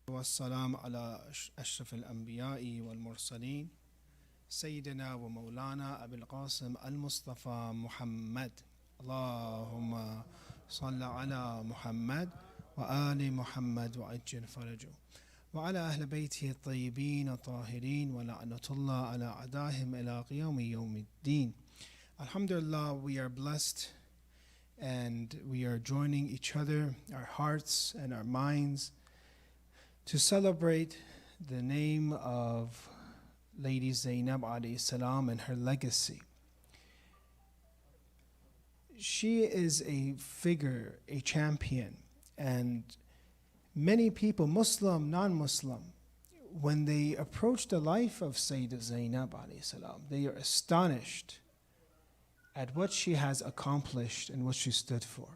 والسلام على أشرف الأنبياء والمرسلين سيدنا ومولانا أبي القاسم المصطفى محمد. اللهم صل على محمد وآل محمد وعجل فرجه وعلى أهل بيته الطيبين الطاهرين ولعنة الله على أعدائهم إلى قيام يوم الدين. Alhamdulillah, we are blessed and we are joining each other, our hearts and our minds, to celebrate the name of Lady Zaynab alayhi salam and her legacy. She is a figure, a champion, and many people, Muslim, non-Muslim, when they approach the life of Sayyida Zaynab alayhi salam, they are astonished at what she has accomplished and what she stood for.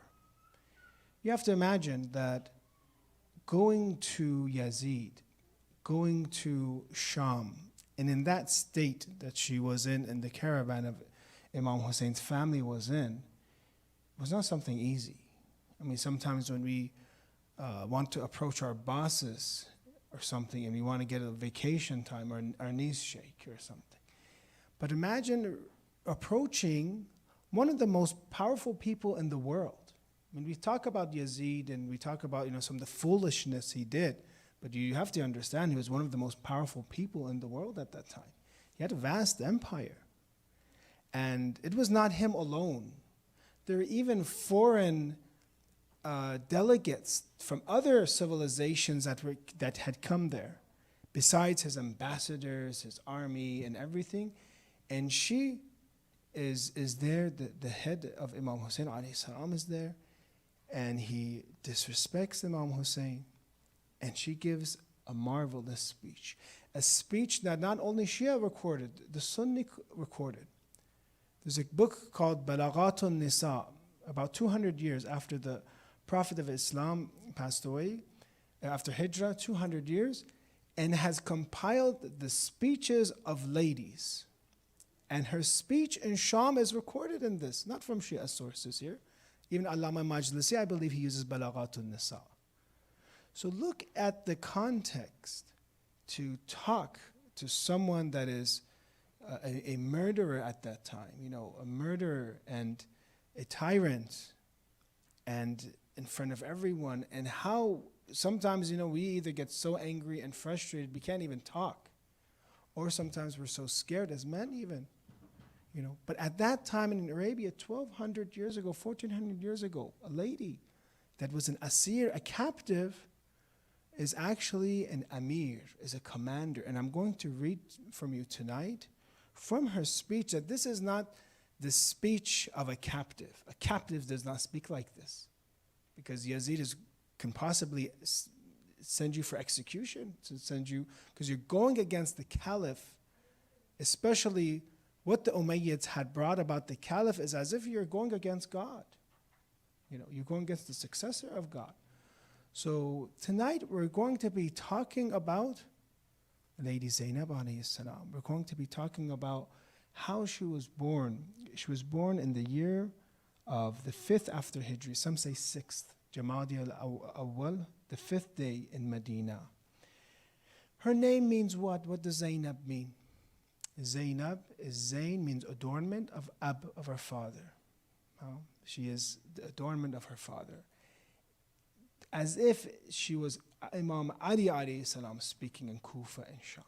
You have to imagine that going to Yazid, going to Sham, and in that state that she was in and the caravan of Imam Hussein's family was in, was not something easy. I mean, sometimes when we want to approach our bosses or something and we want to get a vacation time, our knees shake or something. But imagine approaching one of the most powerful people in the world. When we talk about Yazid and we talk about some of the foolishness he did, but you have to understand he was one of the most powerful people in the world at that time. He had a vast empire. And it was not him alone. There were even foreign delegates from other civilizations that had come there, besides his ambassadors, his army, and everything. And she is there, the head of Imam Hussein alayhi salam is there, and he disrespects Imam Hussein, and she gives a marvelous speech. A speech that not only Shia recorded, the Sunni recorded. There's a book called Balaghatun Nisa, about 200 years after the Prophet of Islam passed away, after Hijrah, 200 years, and has compiled the speeches of ladies. And her speech in Sham is recorded in this, not from Shia sources here. Even Allama Majlisi, I believe he uses Balaghatun Nisa. So look at the context to talk to someone that is a murderer at that time, a murderer and a tyrant, and in front of everyone, and how sometimes, we either get so angry and frustrated we can't even talk, or sometimes we're so scared as men even. But at that time in Arabia, 1,200 years ago, 1,400 years ago, a lady that was an asir, a captive, is actually an amir, is a commander. And I'm going to read from you tonight, from her speech, that this is not the speech of a captive. A captive does not speak like this, because Yazid can possibly send you for execution, because you're going against the caliph, especially what the Umayyads had brought about the caliph is as if you're going against God. You're going against the successor of God. So tonight we're going to be talking about Lady Zaynab alayhi salam. We're going to be talking about how she was born. She was born in the year of the 5th after Hijri. Some say 6th, Jamadi al-Awwal, the 5th day in Medina. Her name means what? What does Zaynab mean? Zaynab Zayn means adornment of Ab, of her father. She is the adornment of her father. As if she was Imam Ali alayhi salam speaking in Kufa and Sham.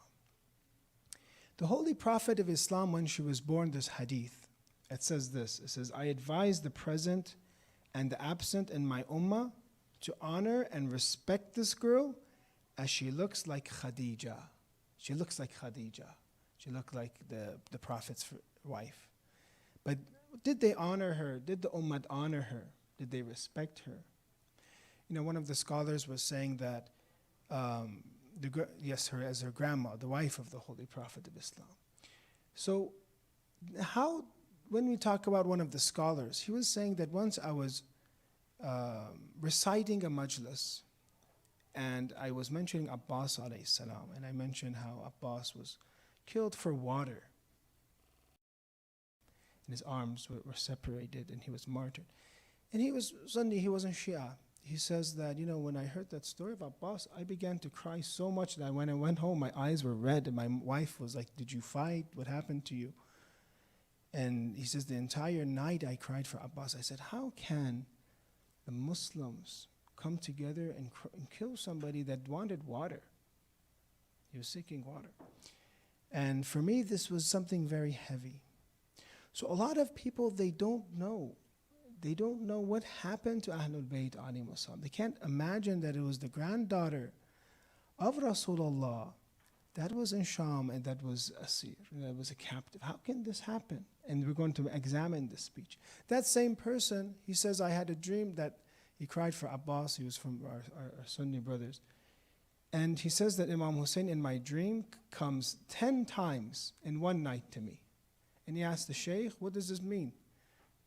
The Holy Prophet of Islam, when she was born, this hadith, it says this. It says, I advise the present and the absent in my ummah to honor and respect this girl as she looks like Khadija. She looks like Khadija. She looked like the Prophet's wife. But did they honor her? Did the ummah honor her? Did they respect her? One of the scholars was saying that, her as her grandma, the wife of the Holy Prophet of Islam. So when we talk about one of the scholars, he was saying that once I was reciting a majlis, and I was mentioning Abbas alayhi salam, and I mentioned how Abbas was killed for water. And his arms were separated and he was martyred. And he was Sunni, he wasn't Shia. he says that, when I heard that story of Abbas, I began to cry so much that when I went home, my eyes were red, and my wife was like, did you fight? What happened to you? And he says, the entire night I cried for Abbas. I said, how can the Muslims come together and kill somebody that wanted water? He was seeking water. And for me, this was something very heavy. So a lot of people, they don't know. They don't know what happened to Ahlul Bayt alayhim wassalam. They can't imagine that it was the granddaughter of Rasulullah that was in Sham and that was asir, that was a captive. How can this happen? And we're going to examine this speech. That same person, he says, I had a dream that he cried for Abbas. He was from our Sunni brothers. And he says that Imam Hussein in my dream comes 10 times in one night to me. And he asked the Shaykh, what does this mean?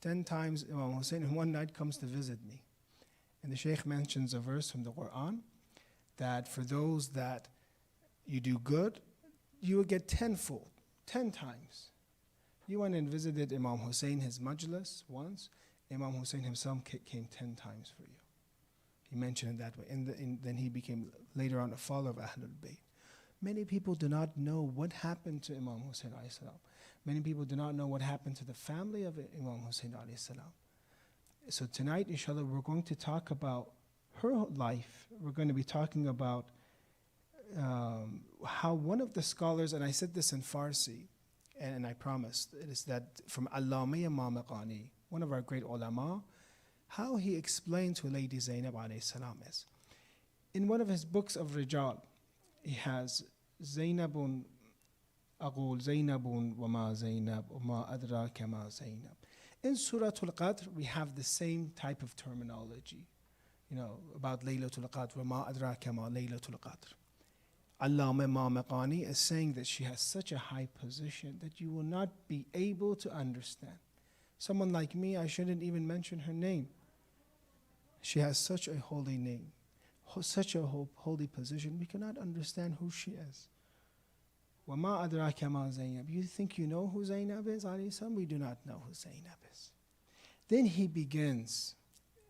10 times Imam Hussein in one night comes to visit me. And the Shaykh mentions a verse from the Quran that for those that you do good, you will get tenfold, 10 times. You went and visited Imam Hussein, his majlis once. Imam Hussein himself came 10 times for you. He mentioned it that way. And then he became later on a follower of Ahlul Bayt. Many people do not know what happened to Imam Hussein alayhi salam. Many people do not know what happened to the family of Imam Hussein alayhi salam. So tonight, inshallah, we're going to talk about her life. We're going to be talking about how one of the scholars, and I said this in Farsi, and I promised, it is that from Allami Mamaqani, one of our great ulama, how he explained to Lady Zaynab alayhi salam is. In one of his books of Rijal, he has Zaynabun أقول زينب وما زينب وما أدراك ما زينب. In Surah Al-Qadr, we have the same type of terminology, about Laylatul Qadr, وما أدراك ما Laylatul Qadr. Allama Mamaqani is saying that she has such a high position that you will not be able to understand. Someone like me, I shouldn't even mention her name. She has such a holy name, such a holy position, we cannot understand who she is. وَمَا أَدْرَاكَ مَا Zaynab. You think you know who Zaynab is? We do not know who Zaynab is. Then he begins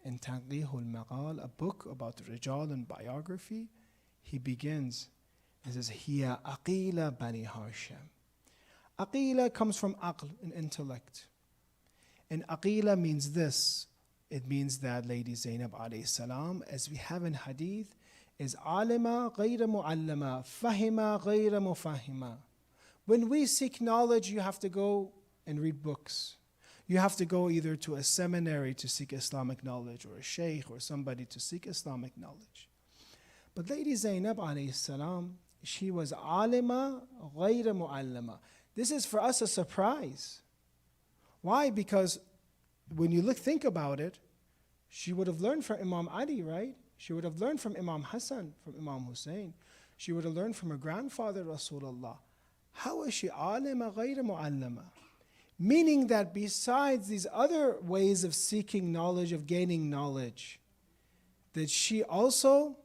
in Tanqihul Maqal, a book about Rijal and biography. He begins, he says, Hiya Aqila Bani Hashim. Aqila comes from aql, an intellect. And Aqila means this. It means that Lady Zaynab alayhi salam, as we have in hadith, is alima ghayra mu'allama, fahima ghayra mufahima. When we seek knowledge, you have to go and read books. You have to go either to a seminary to seek Islamic knowledge, or a sheikh or somebody to seek Islamic knowledge. But Lady Zaynab alayhi salam, she was alima ghayra mu'allama. This is for us a surprise. Why? Because when you think about it, she would have learned from Imam Ali, right? She would have learned from Imam Hassan, from Imam Hussein. She would have learned from her grandfather, Rasulullah. How is she alima ghayra mu'allama? Meaning that besides these other ways of seeking knowledge, of gaining knowledge, that she also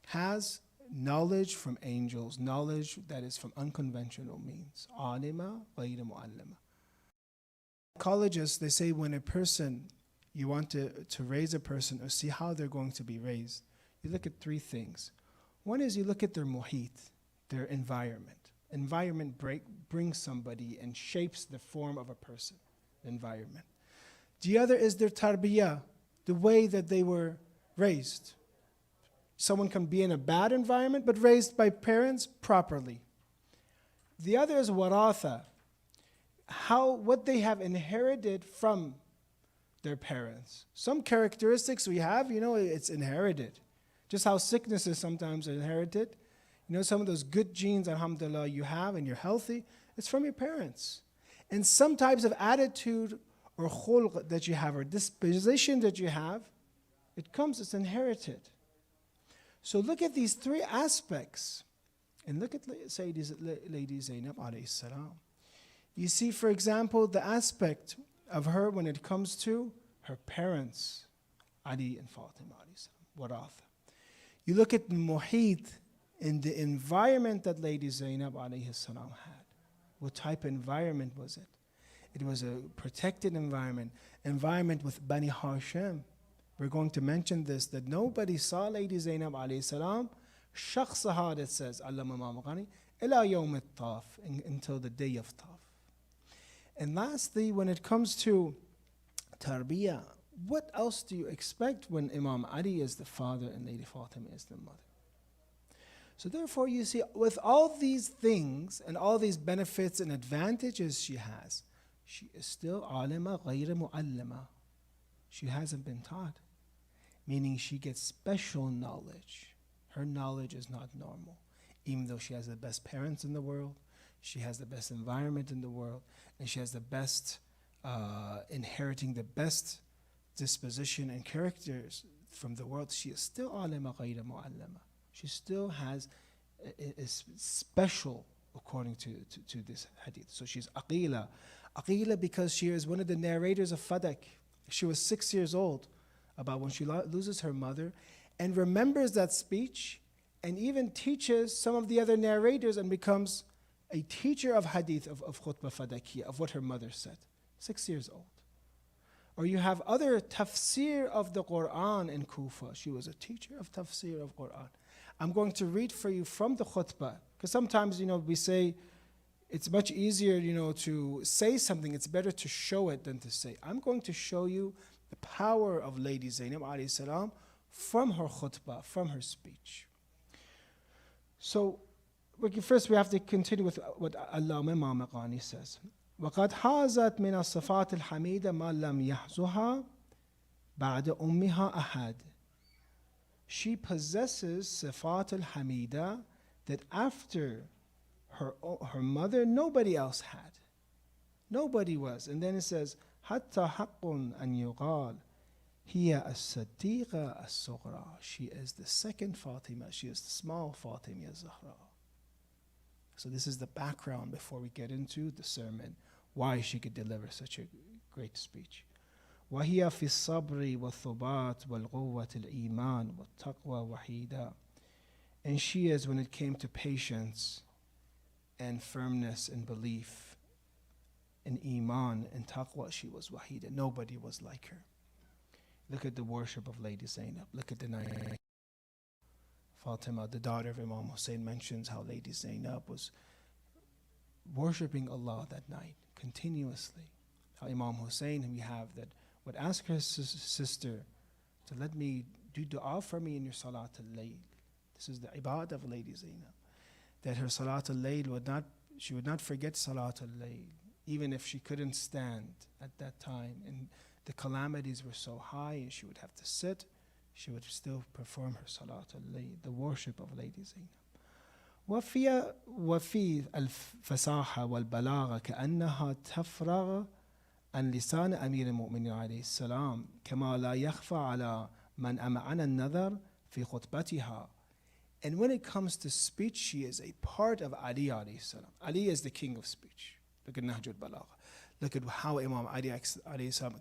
has knowledge from angels, knowledge that is from unconventional means. Alima ghayra mu'allama. Psychologists, they say when a person, you want to raise a person or see how they're going to be raised, you look at 3 things. One is you look at their muhit, their environment. Environment brings somebody and shapes the form of a person, the environment. The other is their tarbiyah, the way that they were raised. Someone can be in a bad environment but raised by parents properly. The other is waratha, what they have inherited from their parents. Some characteristics we have, it's inherited. Just how sicknesses sometimes are inherited. Some of those good genes, alhamdulillah, you have and you're healthy, it's from your parents. And some types of attitude or khulq that you have or disposition that you have, it's inherited. So look at these 3 aspects. And look at Lady Zaynab alayhi salam. You see, for example, the aspect of her when it comes to her parents, Ali and Fatima alayhi salam, waratha. You look at the muhit, in the environment that Lady Zaynab alayhi salam had. What type of environment was it? It was a protected environment with Bani Hashim. we're going to mention this, that nobody saw Lady Zaynab alayhi salam, shakhsaha, that says, Allama Imam Ghani, ila yawm at-taf, until the day of Taf. And lastly, when it comes to tarbiyah, what else do you expect when Imam Ali is the father and Lady Fatima is the mother? So therefore, you see, with all these things and all these benefits and advantages she has, she is still alima ghayra mu'allama. She hasn't been taught, meaning she gets special knowledge. Her knowledge is not normal, even though she has the best parents in the world, she has the best environment in the world, and she has the best, inheriting the best disposition and characters from the world. She is still alima ghayra mu'allama. She still has is special according to this hadith. So she's aqila. Aqila because she is one of the narrators of Fadak. She was 6 years old about when she loses her mother and remembers that speech and even teaches some of the other narrators and becomes a teacher of hadith, of khutbah fadakiyah, of what her mother said. 6 years old. Or you have other tafsir of the Quran in Kufa. She was a teacher of tafsir of Quran. I'm going to read for you from the khutbah, because sometimes, we say it's much easier, to say something. It's better to show it than to say. I'm going to show you the power of Lady Zaynab alayhi salam from her khutbah, from her speech. So, first we have to continue with what Allama Imam Ghani says. وقد حازت من الصفات الحميدة ما لم يحظها بعد أمها أحد. She possesses Sifat al-Hamida that after her mother, nobody else had. Nobody was. And then it says, حتى حق أن يقال هي الصديقة الصغرى. She is the second Fatima. She is the small Fatima Zahra. So this is the background before we get into the sermon, why she could deliver such a great speech. وهي في الصبر والثبات والقوة الإيمان والتقوى وحيدة. And she is, when it came to patience and firmness and belief and iman and taqwa, she was wahida. Nobody was like her. Look at the worship of Lady Zaynab. Look at the night. Fatima, the daughter of Imam Hussein, mentions how Lady Zaynab was worshipping Allah that night continuously. How Imam Hussein, we have that, would ask her sister to let me do dua for me in your Salat al-Layl. This is the ibadah of Lady Zaynab. That her Salat al-Layl she would not forget Salat al-Layl, even if she couldn't stand at that time. And the calamities were so high and she would have to sit, she would still perform her Salat al-Layl, the worship of Lady Zaynab. وفي الفصاحة والبلاغة كأنها تفرغ عن لسان أمير المؤمنين عليه السلام كما لا يخفى على من أمعن النظر في خطبتها. And when it comes to speech, she is a part of Ali alayhi salam. Ali is the king of speech. Look at Nahj al-Balagha. Look at how Imam Ali alayhi salam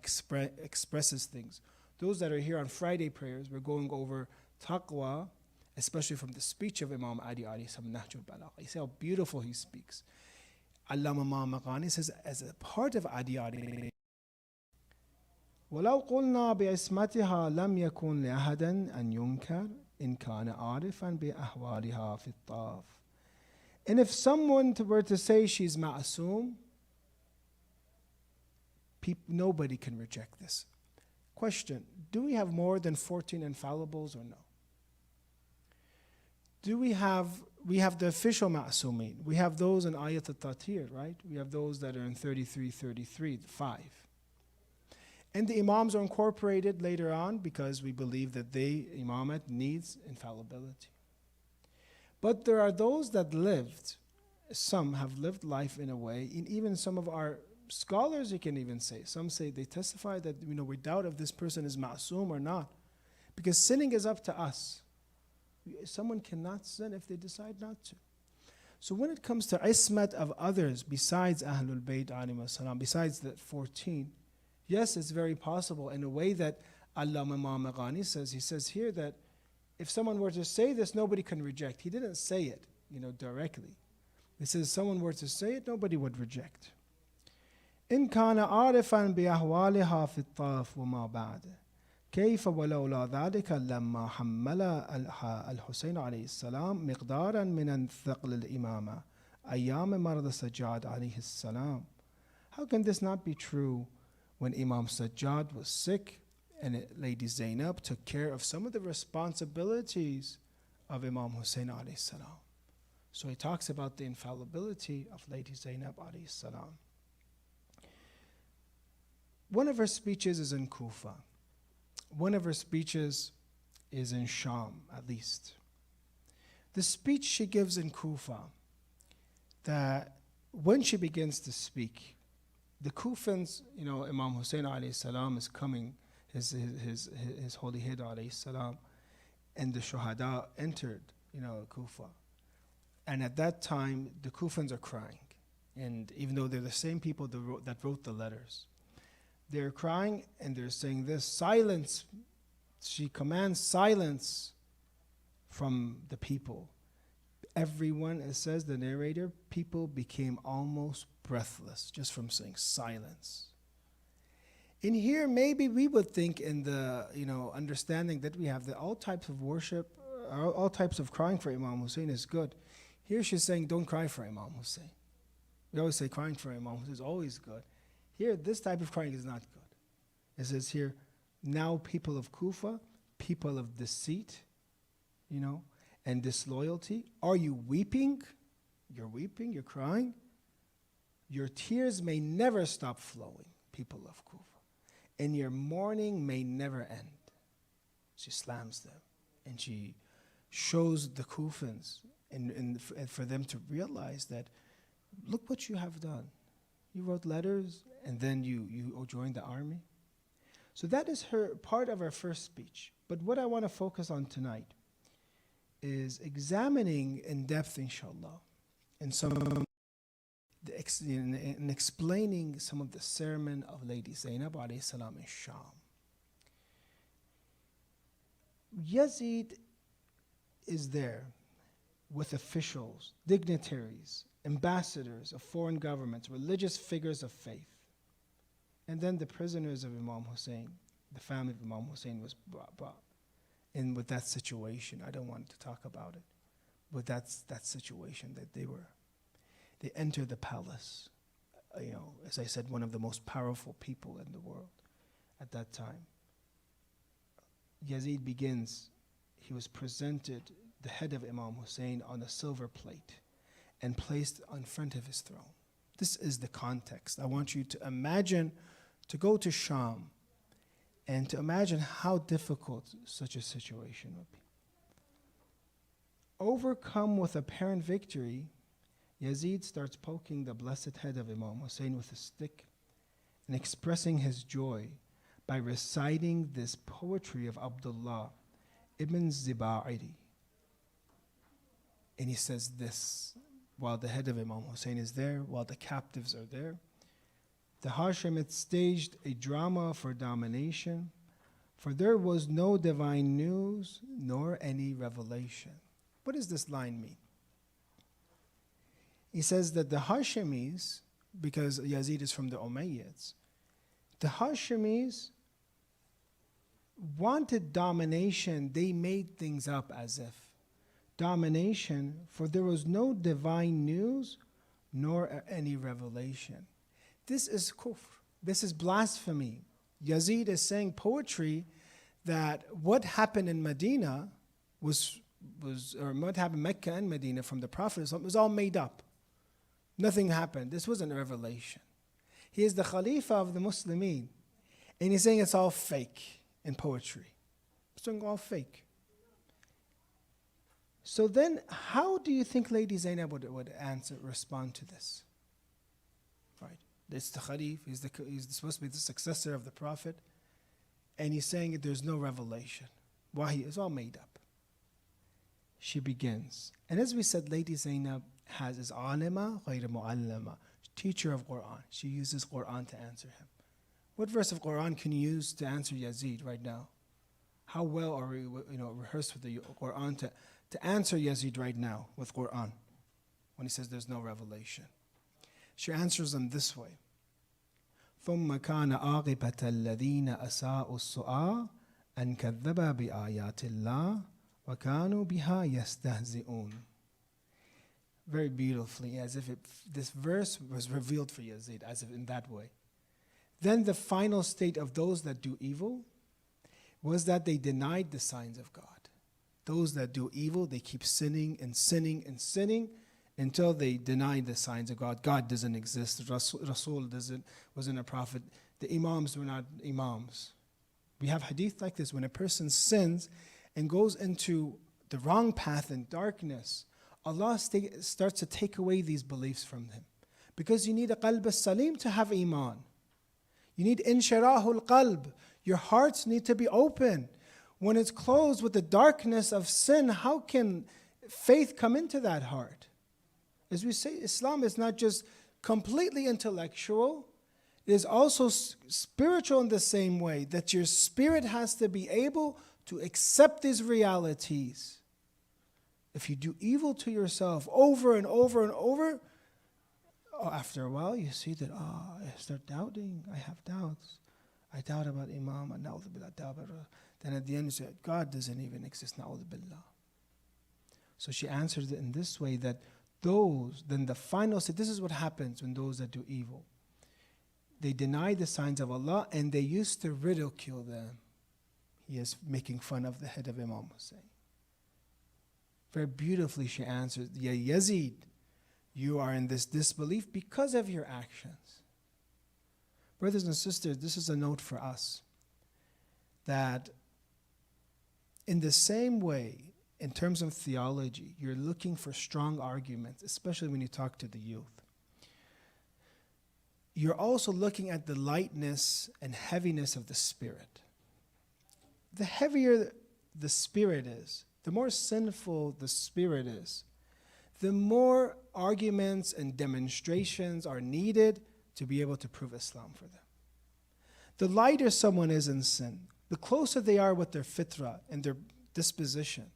expresses things. Those that are here on Friday prayers, we're going over taqwa, especially from the speech of Imam Ali alayhi salam, Nahj al-Balagha. You see how beautiful he speaks. Allama Imam Ghani says, as a part of Ali alayhi ولو قلنا باسمتها لم يكن لأحد أن ينكر إن كان عارفا بأحوالها في الطاف. And if someone were to say she's ma'asum, nobody can reject this. Question, do we have more than 14 infallibles or no? We have the official ma'asumin. We have those in Ayat al-Tatir, right? We have those that are in 33, 5. And the imams are incorporated later on because we believe that imamat needs infallibility. But there are those that some have lived life in a way, and even some of our scholars, you can even say, some say they testify that we doubt if this person is ma'asum or not. Because sinning is up to us. Someone cannot sin if they decide not to. So when it comes to ismat of others besides Ahlul Bayt alayhi salam, besides the 14, yes, it's very possible in a way that Allama Imam Ghani says. He says here that if someone were to say this, nobody can reject. He didn't say it, directly. He says someone were to say it, nobody would reject. إن كان عارفا بأحوالها في الطاف وما بعد كيف ولولا ذلك لما حمل الحسين عليه السلام مقدارا من الثقل الإمامة أيام مرض السجاد عليه السلام. How can this not be true when Imam Sajjad was sick and Lady Zaynab took care of some of the responsibilities of Imam Hussein alayhi salam? So he talks about the infallibility of Lady Zaynab alayhi salam. One of her speeches is in Kufa. One of her speeches is in Sham, at least. The speech she gives in Kufa, that when she begins to speak, the Kufans, Imam Hussein alayhi salam is coming, his holy head alayhi salam, and the Shuhada entered, Kufa. And at that time, the Kufans are crying. And even though they're the same people that wrote the letters, they're crying and they're saying this, silence. She commands silence from the people. Everyone, it says, the narrator, people became almost breathless just from saying silence. In here, maybe we would think in the understanding that we have that all types of worship, all types of crying for Imam Hussein is good. Here she's saying, don't cry for Imam Hussein. We always say crying for Imam Hussein is always good. Here, this type of crying is not good. It says here, now people of Kufa, people of deceit, and disloyalty, are you weeping? You're weeping, you're crying. Your tears may never stop flowing, people of Kufa, and your mourning may never end. She slams them, and she shows the Kufans, and for them to realize that, look what you have done. You wrote letters, and then you joined the army. So that is her part of her first speech. But what I want to focus on tonight is examining in depth, inshallah, and explaining some of the sermon of Lady Zaynab alayhi salam in Sham. Yazid is there with officials, dignitaries, ambassadors of foreign governments, religious figures of faith. And then the prisoners of Imam Hussein, the family of Imam Hussein was brought in with that situation. I don't want to talk about it, but that's that situation that they entered the palace. As I said, one of the most powerful people in the world at that time. Yazid begins, he was presented the head of Imam Hussein on a silver plate and placed in front of his throne. This is the context. I want you to imagine, to go to Sham and to imagine how difficult such a situation would be. Overcome with apparent victory, Yazid starts poking the blessed head of Imam Hussein with a stick and expressing his joy by reciting this poetry of Abdullah ibn Ziba'iri. And he says this, while the head of Imam Hussein is there, while the captives are there. The Hashemites staged a drama for domination, for there was no divine news nor any revelation. What does this line mean? He says that the Hashemis, because Yazid is from the Umayyads, the Hashemis wanted domination. They made things up as if domination, for there was no divine news nor any revelation. This is kufr. This is blasphemy. Yazid is saying poetry that what happened in Medina or what happened in Mecca and Medina from the Prophet was all made up. Nothing happened. This wasn't a revelation. He is the Khalifa of the Muslimin, and he's saying it's all fake in poetry. It's all fake. So then, how do you think Lady Zaynab would respond to this? Right? It's the Khalif, he's supposed to be the successor of the Prophet, and he's saying that there's no revelation. Wahi, it's all made up. She begins. And as we said, Lady Zaynab is alima ghayr mu'allama, teacher of Quran. She uses Quran to answer him. What verse of Quran can you use to answer Yazid right now? How well are we rehearsed with the Quran to answer Yazid right now with Quran when he says there's no revelation? She answers them this way. ثم كان عاقبة الذين أساءوا السؤال أن كذب بآيات الله وكانوا بها يستهزئون. Very beautifully, as if this verse was revealed for Yazid, as if in that way. Then the final state of those that do evil was that they denied the signs of God. Those that do evil, they keep sinning and sinning and sinning until they deny the signs of God. God doesn't exist. Rasul wasn't a prophet. The Imams were not Imams. We have hadith like this. When a person sins and goes into the wrong path in darkness, Allah starts to take away these beliefs from him. Because you need a qalb as-salim to have iman. You need inshirahul qalb. Your hearts need to be open. When it's closed with the darkness of sin, how can faith come into that heart? As we say, Islam is not just completely intellectual, it is also spiritual in the same way, that your spirit has to be able to accept these realities. If you do evil to yourself over and over and over, after a while you see that, I start doubting, I have doubts. I doubt about Imam, and then at the end you say, God doesn't even exist, na'udhu billah. So she answered it in this way, that then the final state, this is what happens when those that do evil. They deny the signs of Allah and they used to ridicule them. He is making fun of the head of Imam Hussein. Very beautifully she answered, Ya Yazid, you are in this disbelief because of your actions. Brothers and sisters, this is a note for us, that in the same way, in terms of theology, you're looking for strong arguments, especially when you talk to the youth. You're also looking at the lightness and heaviness of the spirit. The heavier the spirit is, the more sinful the spirit is, the more arguments and demonstrations are needed to be able to prove Islam for them. The lighter someone is in sin, the closer they are with their fitrah and their disposition,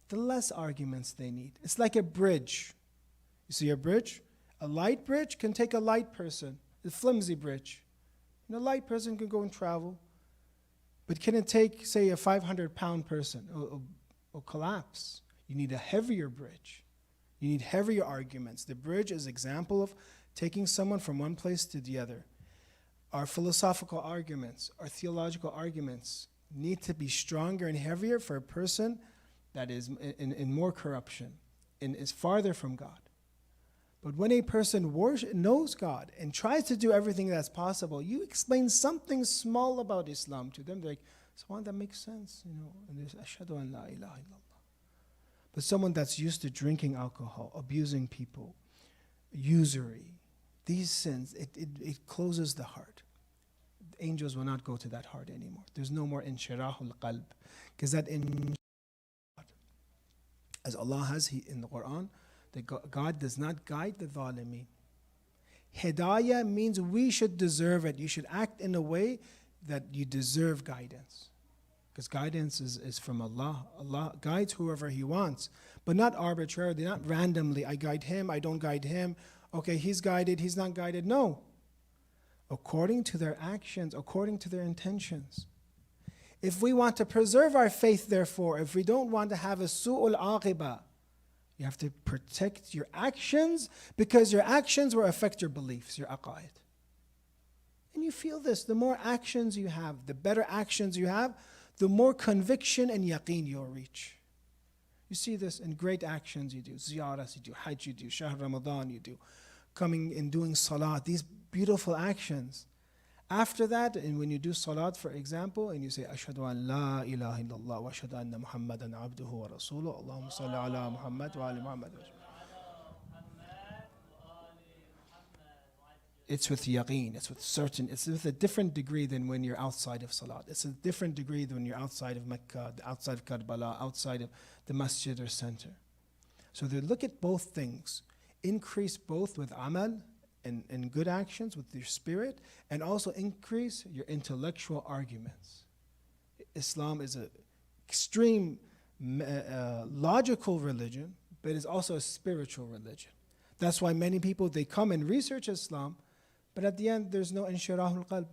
the less arguments they need. It's like a bridge. You see a bridge? A light bridge can take a light person, a flimsy bridge. And a light person can go and travel. But can it take, say, a 500-pound person? It'll collapse. You need a heavier bridge. You need heavier arguments. The bridge is an example of taking someone from one place to the other. Our philosophical arguments, our theological arguments need to be stronger and heavier for a person that is in more corruption and is farther from God. But when a person knows God and tries to do everything that's possible, you explain something small about Islam to them, they're like, someone that makes sense, and there's ashhadu an la ilaha illallah. But someone that's used to drinking alcohol, abusing people, usury, these sins, it closes the heart. The angels will not go to that heart anymore. There's no more inshirahul qalb. Because that as Allah has in the Quran, that God does not guide the zalimeen. Hidayah means we should deserve it. You should act in a way that you deserve guidance. Because guidance is from Allah. Allah guides whoever He wants, but not arbitrarily, not randomly. I guide him, I don't guide him. Okay, he's guided, he's not guided. No. According to their actions, according to their intentions. If we want to preserve our faith, therefore, if we don't want to have a su'ul aqiba, you have to protect your actions, because your actions will affect your beliefs, your aqaid. And you feel this, the more actions you have, the better actions you have, the more conviction and yaqeen you'll reach. You see this in great actions you do, ziyaras, you do hajj, you do shahr Ramadan, you do coming and doing salat, these beautiful actions. After that, and when you do salat, for example, and you say, Ashhadu an la ilaha illallah wa ashhadu anna Muhammadan abduhu wa rasuluhu, Allahumma salli ala Muhammad wa ali Muhammad. It's with yaqeen, it's with certain, it's with a different degree than when you're outside of salat. It's a different degree than when you're outside of Mecca, outside of Karbala, outside of the masjid or center. So they look at both things. Increase both with amal and good actions with your spirit, and also increase your intellectual arguments. Islam is an extreme logical religion, but it's also a spiritual religion. That's why many people, they come and research Islam, but at the end there's no inshirahul qalb.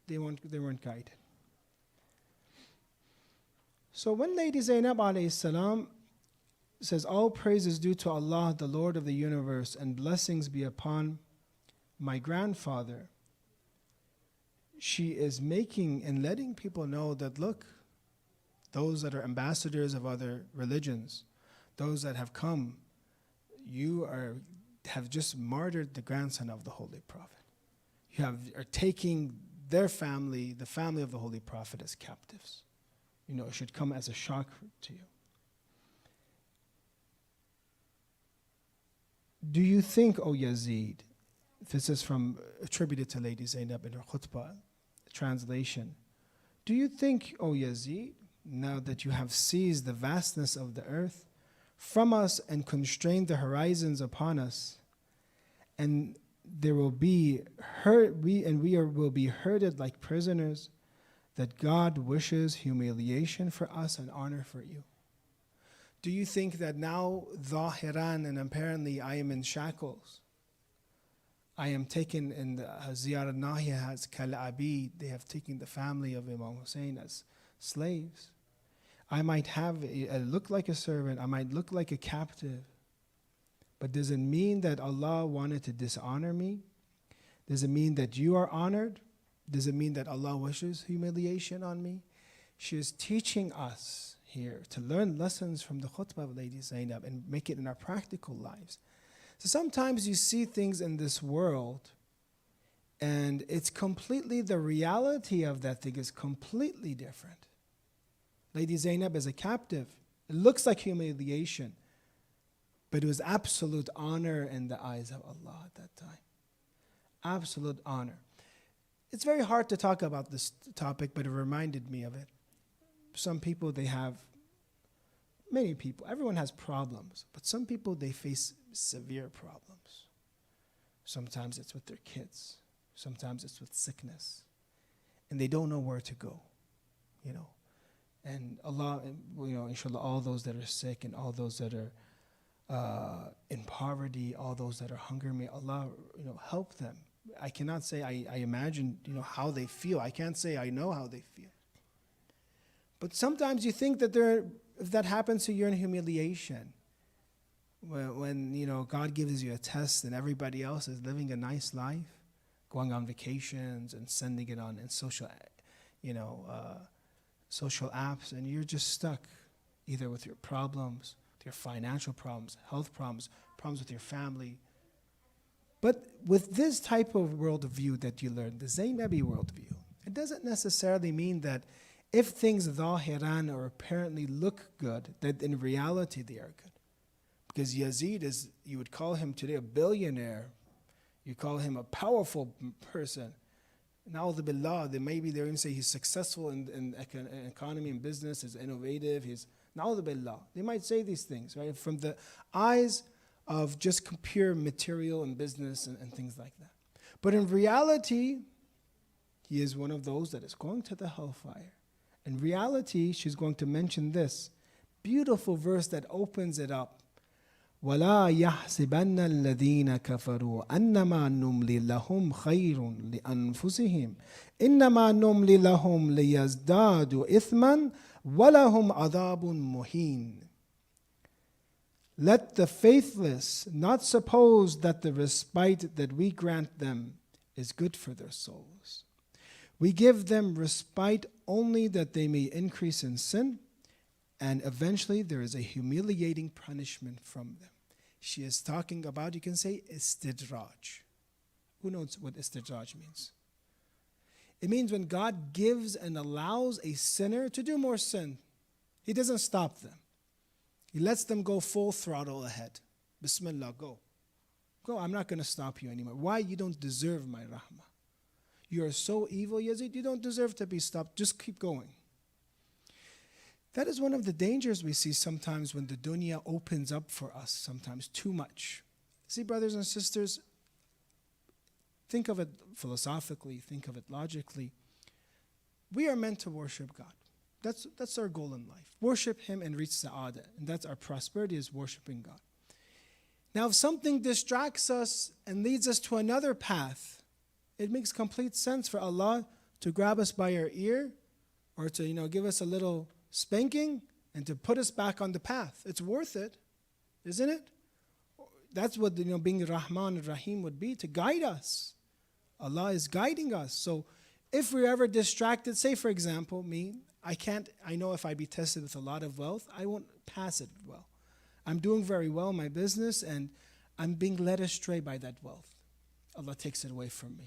They weren't guided. So when Lady Zaynab alayhi salam says, all praise is due to Allah, the Lord of the universe, and blessings be upon my grandfather, she is making and letting people know that, look, those that are ambassadors of other religions, those that have come, have just martyred the grandson of the Holy Prophet. Are taking their family, the family of the Holy Prophet, as captives. It should come as a shock to you. Do you think, O Yazid, this is attributed to Lady Zaynab in her khutbah, translation, do you think, O Yazid, now that you have seized the vastness of the earth from us and constrained the horizons upon us, and there will be will be herded like prisoners, that God wishes humiliation for us and honor for you? Do you think that now, Zahiran, and apparently I am in shackles, I am taken in the Ziyar al-Nahiya has Kal-Abid, they have taken the family of Imam Hussein as slaves. I might look like a servant, I might look like a captive, but does it mean that Allah wanted to dishonor me? Does it mean that you are honored? Does it mean that Allah wishes humiliation on me? She is teaching us here to learn lessons from the khutbah of Lady Zaynab and make it in our practical lives. So sometimes you see things in this world and it's completely, the reality of that thing is completely different. Lady Zaynab is a captive. It looks like humiliation, but it was absolute honor in the eyes of Allah at that time. Absolute honor. It's very hard to talk about this topic, but it reminded me of it. Some people, many people, everyone has problems, but some people, they face severe problems. Sometimes it's with their kids. Sometimes it's with sickness. And they don't know where to go, And Allah, inshallah, all those that are sick and all those that are in poverty, all those that are hungry, may Allah, help them. I cannot say I imagine, how they feel. I can't say I know how they feel. But sometimes you think that if that happens to you, you're in humiliation. When God gives you a test and everybody else is living a nice life, going on vacations and sending it on in social apps, and you're just stuck either with your problems, with your financial problems, health problems, problems with your family. But with this type of worldview that you learn, the Zaynabi worldview, it doesn't necessarily mean that if things zahiran or apparently look good, that in reality they are good. Because Yazid is, you would call him today a billionaire, you call him a powerful person. Na'udhu billah, maybe they're going to say he's successful in economy and business, he's innovative, he's na'udhu billah. They might say these things, right? From the eyes of just pure material and business and things like that. But in reality, he is one of those that is going to the hellfire. In reality, she's going to mention this beautiful verse that opens it up. وَلَا يَحْسِبَنَّ الَّذِينَ كَفَرُوا أَنَّمَا نُمْلِي لَهُمْ خَيْرٌ لِأَنفُسِهِمْ إِنَّمَا نُمْلِي لَهُمْ لِيَزْدَادُوا إِثْمًا وَلَهُمْ عَذَابٌ مُهِينٌ. Let the faithless not suppose that the respite that we grant them is good for their souls. We give them respite only that they may increase in sin, and eventually there is a humiliating punishment from them. She is talking about, you can say, istidraj. Who knows what istidraj means? It means when God gives and allows a sinner to do more sin, He doesn't stop them. He lets them go full throttle ahead. Bismillah, go. Go, I'm not going to stop you anymore. Why? You don't deserve my rahmah. You are so evil, Yazid, you don't deserve to be stopped. Just keep going. That is one of the dangers we see sometimes when the dunya opens up for us, sometimes too much. See, brothers and sisters, think of it philosophically, think of it logically. We are meant to worship God. That's our goal in life. Worship Him and reach sa'adah. And that's our prosperity, is worshiping God. Now, if something distracts us and leads us to another path, it makes complete sense for Allah to grab us by our ear or to, give us a little spanking and to put us back on the path. It's worth it, isn't it? That's what being Rahman and Rahim would be, to guide us. Allah is guiding us. So if we're ever distracted, say for example, I know if I be tested with a lot of wealth, I won't pass it well. I'm doing very well in my business and I'm being led astray by that wealth. Allah takes it away from me.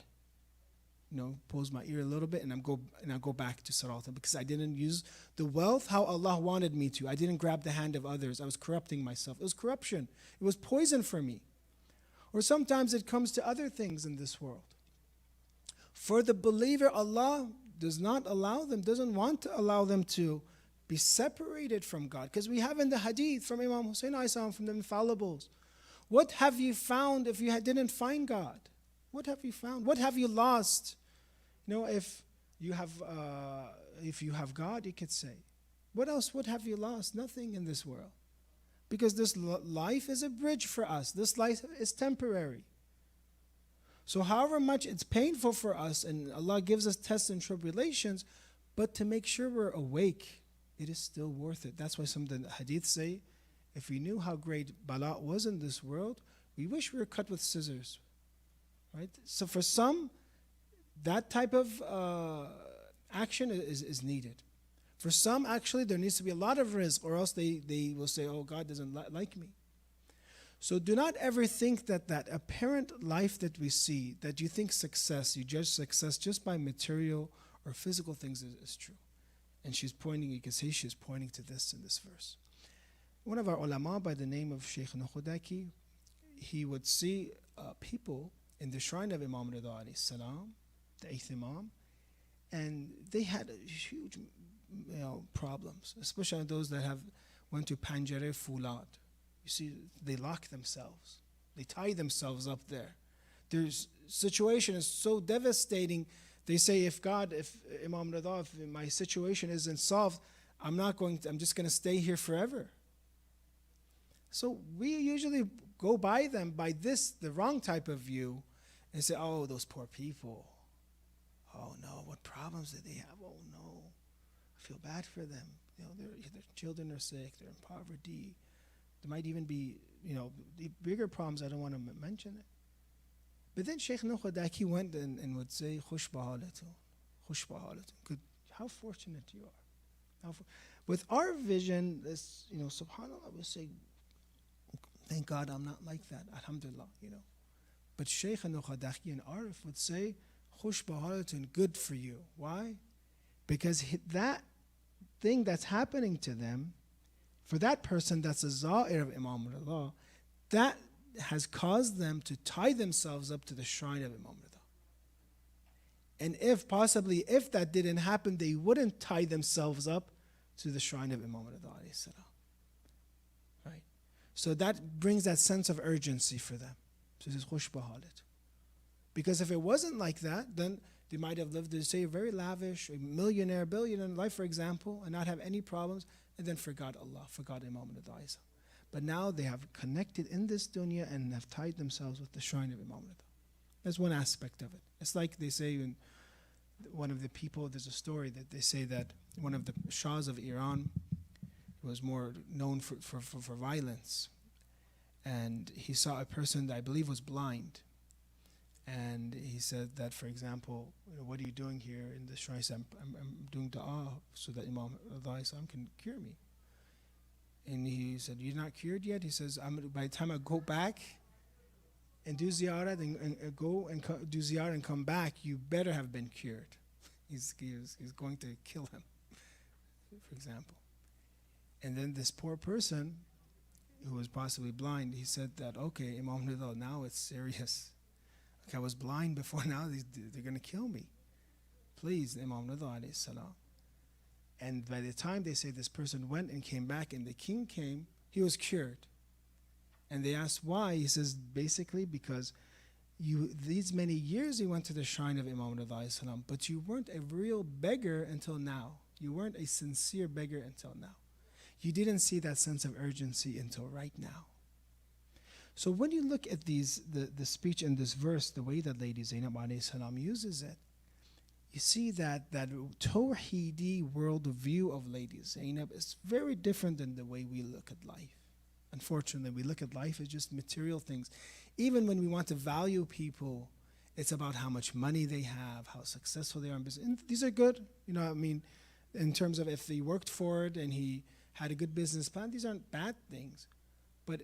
Pulls my ear a little bit and I go back to Sarata because I didn't use the wealth how Allah wanted me to. I didn't grab the hand of others. I was corrupting myself. It was corruption. It was poison for me. Or sometimes it comes to other things in this world. For the believer, Allah doesn't want to allow them to be separated from God. Because we have in the hadith from Imam Hussein from the infallibles, what have you found if you didn't find God? What have you found? What have you lost? If you have God, you could say. What else? What have you lost? Nothing in this world. Because this life is a bridge for us. This life is temporary. So however much it's painful for us, and Allah gives us tests and tribulations, but to make sure we're awake, it is still worth it. That's why some of the hadiths say, if we knew how great bala was in this world, we wish we were cut with scissors. Right? So for some, that type of action is needed. For some, actually, there needs to be a lot of rizq, or else they will say, oh, God doesn't like me. So do not ever think that apparent life that we see, that you think success, you judge success just by material or physical things is true. And you can see she's pointing to this in this verse. One of our ulama by the name of Shaykh Nukhudaki, he would see people in the shrine of Imam Rida alayhi salam, the 8th Imam, and they had huge problems, especially those that went to Panjare Fulat. You see, they lock themselves. They tie themselves up there. Their situation is so devastating. They say, if Imam Rida, if my situation isn't solved, I'm just going to stay here forever. So we usually go by them by the wrong type of view, and say, oh, those poor people. Oh no, what problems did they have? Oh no, I feel bad for them. Their children are sick, they're in poverty. There might even be, the bigger problems. I don't want to mention it. But then Shaykh Nukhudaki went and would say, Khush bahalatu. Good. How fortunate you are. With our vision, this, subhanAllah, we say, thank God I'm not like that. Alhamdulillah, But Shaykh Nukhudaki and Arif would say, Khush bahalatun, good for you. Why? Because that thing that's happening to them, for that person that's a za'ir of Imam Rida, that has caused them to tie themselves up to the shrine of Imam Rida. And if that didn't happen, they wouldn't tie themselves up to the shrine of Imam Rida alayhi salam. Right? So that brings that sense of urgency for them. So this is khush bahalat. Because if it wasn't like that, then they might have lived, say, a very lavish, a millionaire, billionaire life, for example, and not have any problems, and then forgot Allah, forgot Imam Rida. But now they have connected in this dunya and have tied themselves with the shrine of Imam Rida. That's one aspect of it. It's like they say in one of the people, there's a story that they say that one of the Shahs of Iran was more known for violence. And he saw a person that I believe was blind. And he said that, for example, what are you doing here in the shrine? He said, I'm doing dua so that Imam Rida can cure me. And he said, you're not cured yet? He says, by the time I go back and do ziyarah and go and do ziyarah and come back, you better have been cured. He's going to kill him, for example. And then this poor person who was possibly blind, he said that, okay, Imam Rida, now it's serious. I was blind before, now they're going to kill me. Please, Imam Rida alayhi salam. And by the time they say this person went and came back and the king came, he was cured. And they asked why. He says, basically because these many years you went to the shrine of Imam Rida alayhi salam, but you weren't a real beggar until now. You weren't a sincere beggar until now. You didn't see that sense of urgency until right now. So when you look at the speech in this verse, the way that Lady Zaynab alayhi salam uses it, you see that Tawheedi worldview of Lady Zaynab is very different than the way we look at life. Unfortunately, we look at life as just material things. Even when we want to value people, it's about how much money they have, how successful they are in business. And these are good, I mean, in terms of if he worked for it and he had a good business plan, these aren't bad things. But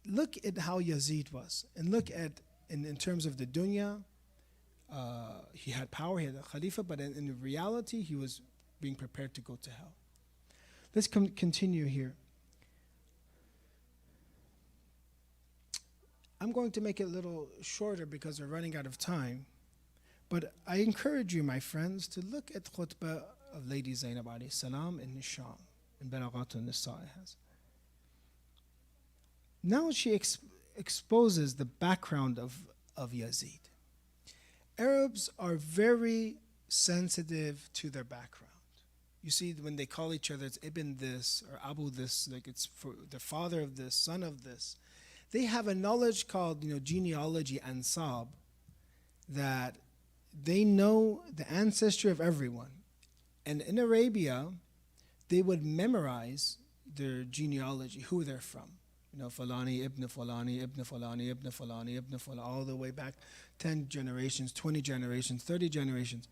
look at how Yazid was, and look at, in terms of the dunya, he had power, he had a khalifa, but in reality, he was being prepared to go to hell. Let's continue here. I'm going to make it a little shorter because we're running out of time. But I encourage you, my friends, to look at khutbah of Lady Zaynab alayhi salam in Nisham, in Balaghat al-Nisa it has. Now she exposes the background of Yazid. Arabs are very sensitive to their background. You see, when they call each other, it's Ibn this or Abu this, like it's for the father of this, son of this. They have a knowledge called, genealogy, ansab, that they know the ancestry of everyone. And in Arabia, they would memorize their genealogy, who they're from. Falani, Ibn Falani, Ibn Falani, Ibn Falani, Ibn Falani, all the way back 10 generations, 20 generations, 30 generations.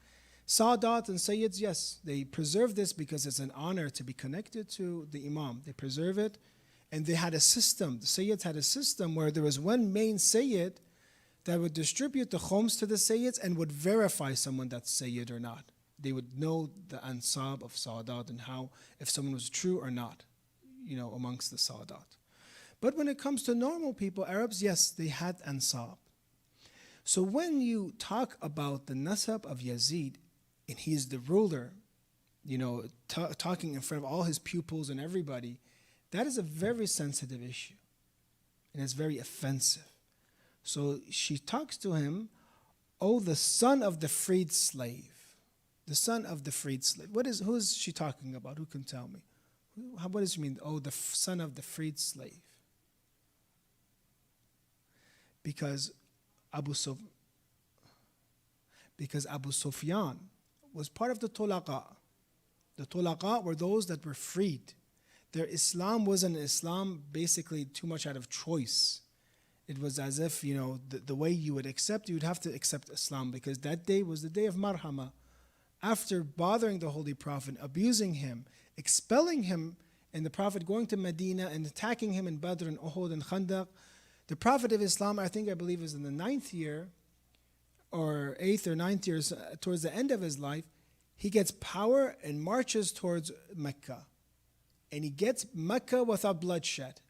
Sadat and Sayyids, yes, they preserve this because it's an honor to be connected to the Imam. They preserve it. And they had a system. The Sayyids had a system where there was one main Sayyid that would distribute the khums to the Sayyids and would verify someone that's Sayyid or not. They would know the ansab of Sadat and how, if someone was true or not, amongst the Sadat. But when it comes to normal people, Arabs, yes, they had ansab. So when you talk about the nasab of Yazid, and he's the ruler, talking in front of all his pupils and everybody, that is a very sensitive issue, and it's very offensive. So she talks to him, "Oh, the son of the freed slave." The son of the freed slave. Who is she talking about? Who can tell me? What does she mean? Oh, the son of the freed slave. Because Abu Sufyan was part of the Tulaqa. The Tulaqa were those that were freed. Their Islam wasn't Islam basically too much out of choice. It was as if, the way you would accept, you would have to accept Islam, because that day was the day of Marhama. After bothering the Holy Prophet, abusing him, expelling him, and the Prophet going to Medina and attacking him in Badr and Uhud and Khandaq, the Prophet of Islam, I believe is in the 9th year, or 8th or 9th year, towards the end of his life, he gets power and marches towards Mecca. And he gets Mecca without bloodshed,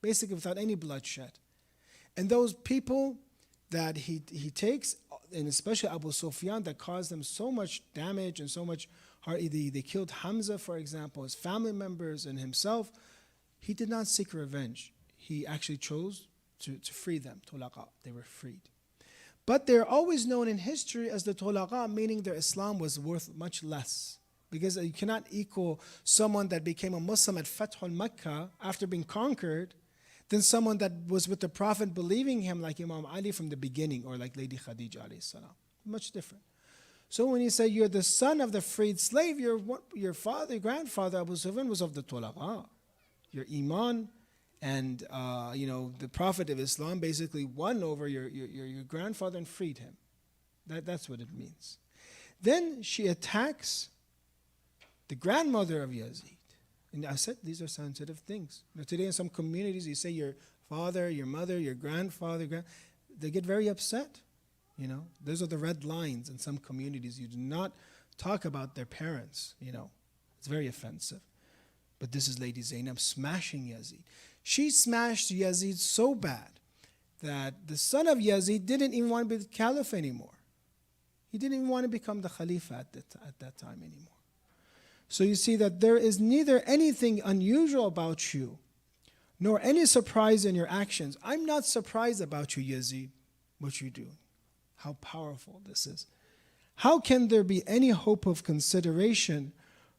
basically without any bloodshed. And those people that he takes, and especially Abu Sufyan, that caused them so much damage and so much harm. They killed Hamza, for example, his family members and himself. He did not seek revenge. He actually chose to free them, Tulaqa. They were freed. But they're always known in history as the Tulaqa, meaning their Islam was worth much less. Because you cannot equal someone that became a Muslim at Fath Makkah after being conquered than someone that was with the Prophet believing him, like Imam Ali from the beginning, or like Lady Khadija alayhi salam. Much different. So when you say you're the son of the freed slave, your grandfather Abu Sufyan was of the Tulaqa. Your Iman and the Prophet of Islam basically won over your grandfather and freed him. That's what it means. Then she attacks the grandmother of Yazid. And I said these are sensitive things. Today in some communities, you say your father, your mother, your grandfather, they get very upset. Those are the red lines in some communities. You do not talk about their parents. It's very offensive. But this is Lady Zaynab smashing Yazid. She smashed Yazid so bad that the son of Yazid didn't even want to be the caliph anymore. He didn't even want to become the khalifa at that time anymore. So you see that there is neither anything unusual about you, nor any surprise in your actions. I'm not surprised about you, Yazid, what you do. How powerful this is. How can there be any hope of consideration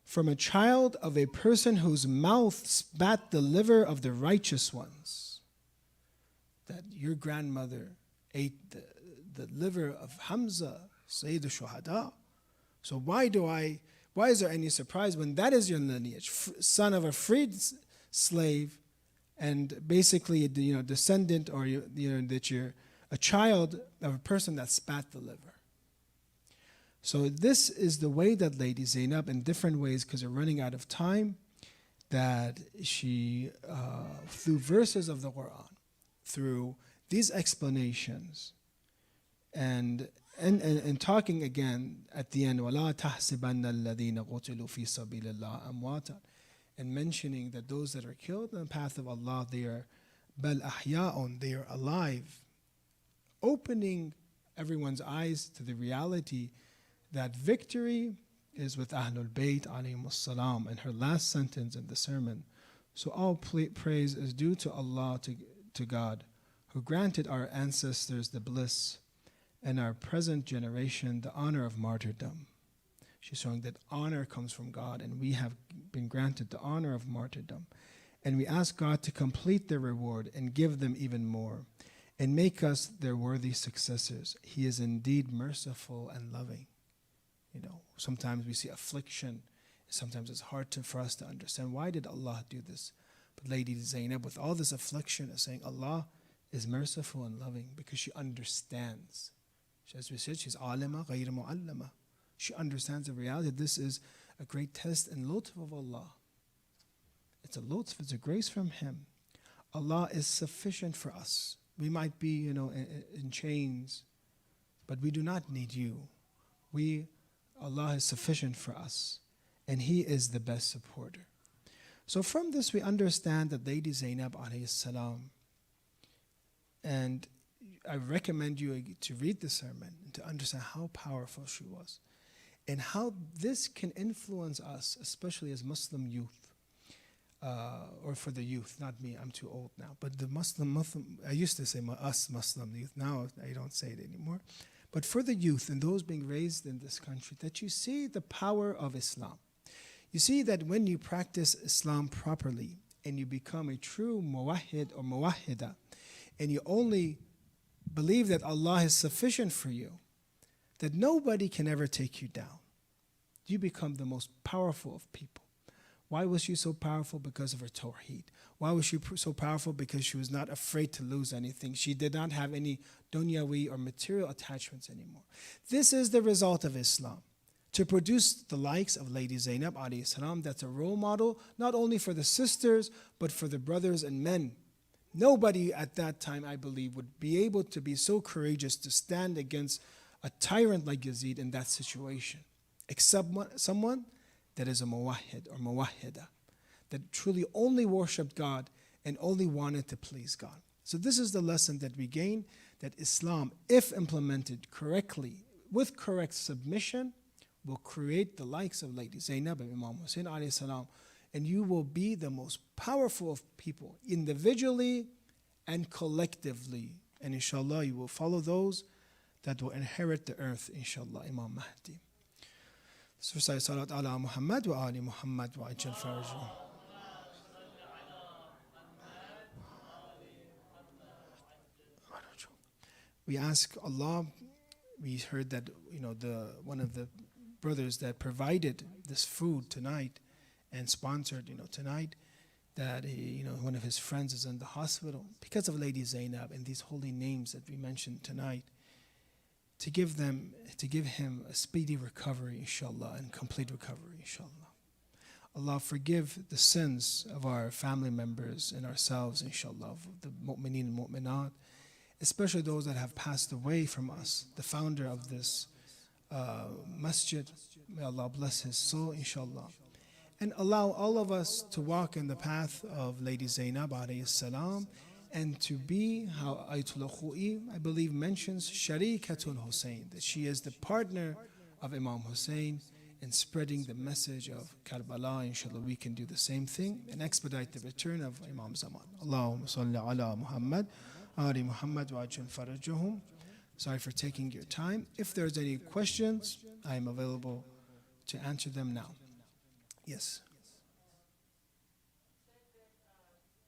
from a child of a person whose mouth spat the liver of the righteous ones? That your grandmother ate the liver of Hamza, Seyyed al-Shuhada. So why is there any surprise when that is your lineage, son of a freed slave, and basically descendant, or that you're a child of a person that spat the liver. So this is the way that Lady Zaynab, in different ways, because we're running out of time, that she, through verses of the Quran, through these explanations, and talking again at the end, وَلَا تَحْسِبَنَّ الَّذِينَ قُتِلُوا فِي سَبِيلِ اللَّهِ أَمْوَاتًا, and mentioning that those that are killed in the path of Allah, they are بَلْ أَحْيَاءٌ, they are alive, opening everyone's eyes to the reality that victory is with Ahlul Bayt alayhimus salam, and her last sentence in the sermon. So all praise is due to Allah, to God, who granted our ancestors the bliss and our present generation the honor of martyrdom. She's showing that honor comes from God, and we have been granted the honor of martyrdom. And we ask God to complete their reward and give them even more, and make us their worthy successors. He is indeed merciful and loving. Sometimes we see affliction. Sometimes it's hard for us to understand, why did Allah do this? But Lady Zaynab, with all this affliction, is saying Allah is merciful and loving, because she understands. As we said, she's alima ghayr mu'allama. She understands the reality. This is a great test and lutf of Allah. It's a lutf, it's a grace from Him. Allah is sufficient for us. We might be, in chains, but we do not need you. Allah is sufficient for us, and He is the best supporter. So from this we understand that Lady Zaynab alayhi salam, and I recommend you to read the sermon and to understand how powerful she was, and how this can influence us, especially as Muslim youth, or for the youth, not me, I'm too old now, but the Muslim, I used to say us Muslim youth, now I don't say it anymore. But for the youth and those being raised in this country, that you see the power of Islam. You see that when you practice Islam properly and you become a true muwahhid or muwahhida, and you only believe that Allah is sufficient for you, that nobody can ever take you down. You become the most powerful of people. Why was she so powerful? Because of her tawheed. Why was she so powerful? Because she was not afraid to lose anything. She did not have any dunyawi or material attachments anymore. This is the result of Islam. To produce the likes of Lady Zaynab alayhi salam, that's a role model, not only for the sisters, but for the brothers and men. Nobody at that time, I believe, would be able to be so courageous to stand against a tyrant like Yazid in that situation, except someone that is a muwahhid or muwahhida, that truly only worshipped God and only wanted to please God. So this is the lesson that we gain, that Islam, if implemented correctly, with correct submission, will create the likes of Lady Zaynab and Imam Hussein alayhi salam, and you will be the most powerful of people, individually and collectively. And inshallah, you will follow those that will inherit the earth, inshallah, Imam Mahdi. So say salat ala Muhammad wa ali Muhammad wa ajal farajah. We ask Allah, we heard that one of the brothers that provided this food tonight and sponsored tonight, that one of his friends is in the hospital because of Lady Zaynab and these holy names that we mentioned tonight, to give him a speedy recovery, inshallah, and complete recovery, inshallah. Allah forgive the sins of our family members and ourselves, inshallah, of the mu'mineen and mu'minat, especially those that have passed away from us. The founder of this masjid, may Allah bless his soul, inshallah. And allow all of us to walk in the path of Lady Zaynab alayhi salam, and to be how Ayatollah Khoi, I believe, mentions Sharikatul Hussein, that she is the partner of Imam Hussein in spreading the message of Karbala. Inshallah, we can do the same thing and expedite the return of Imam Zaman. Allahumma salli ala Muhammad, ali Muhammad wa ajal farajahum. Sorry for taking your time. If there's any questions, I am available to answer them now. Yes.